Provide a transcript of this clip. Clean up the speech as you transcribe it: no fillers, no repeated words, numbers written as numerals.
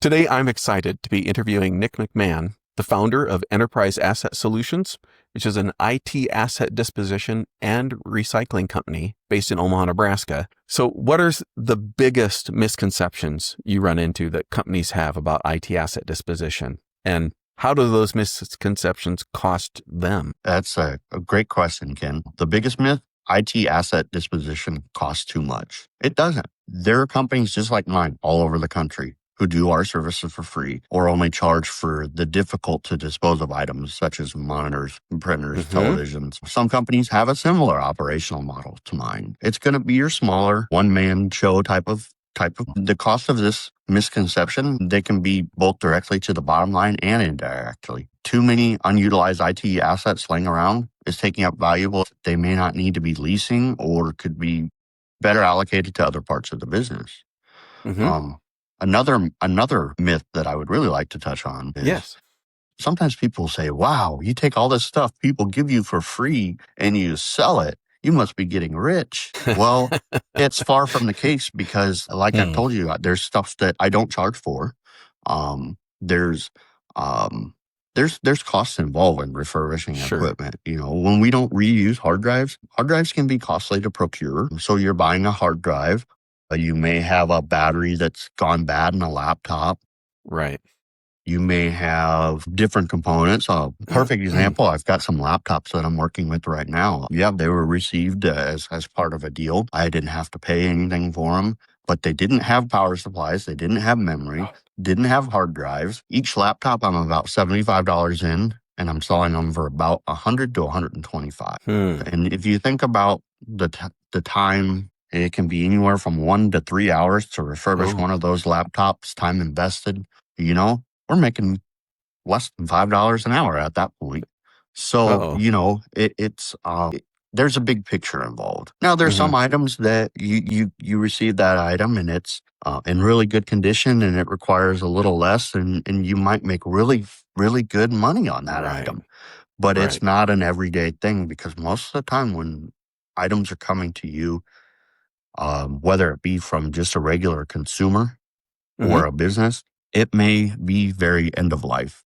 Today, I'm excited to be interviewing Nick McMahon, the founder of Enterprise Asset Solutions, which is an IT asset disposition and recycling company based in Omaha, Nebraska. So what are the biggest misconceptions you run into that companies have about IT asset disposition? And how do those misconceptions cost them? That's a great question, Ken. The biggest myth, IT asset disposition costs too much. It doesn't. There are companies just like mine all over the country who do our services for free or only charge for the difficult to dispose of items such as monitors, printers, televisions. Some companies have a similar operational model to mine. It's going to be your smaller one-man show type of the cost of this misconception. They can be both directly to the bottom line and indirectly. Too many unutilized IT assets laying around is taking up valuable they may not need to be leasing or could be better allocated to other parts of the business. Another myth that I would really like to touch on is sometimes people say, wow, you take all this stuff people give you for free and you sell it. You must be getting rich. Well, it's far from the case because like I told you, there's stuff that I don't charge for. There's costs involved in refurbishing equipment. You know, when we don't reuse hard drives can be costly to procure. So you're buying a hard drive. You may have a battery that's gone bad in a laptop. Right. You may have different components. A perfect example, I've got some laptops that I'm working with right now. Yeah, they were received as part of a deal. I didn't have to pay anything for them, but they didn't have power supplies. They didn't have memory, didn't have hard drives. Each laptop, I'm about $75 in, and I'm selling them for about $100 to $125. And if you think about the time, it can be anywhere from 1 to 3 hours to refurbish one of those laptops, time invested, you know. We're making less than $5 an hour at that point. So, you know, there's a big picture involved. Now, there's some items that you receive that item and it's in really good condition and it requires a little less and you might make really, really good money on that item. But it's not an everyday thing because most of the time when items are coming to you, whether it be from just a regular consumer or a business, it may be very end of life.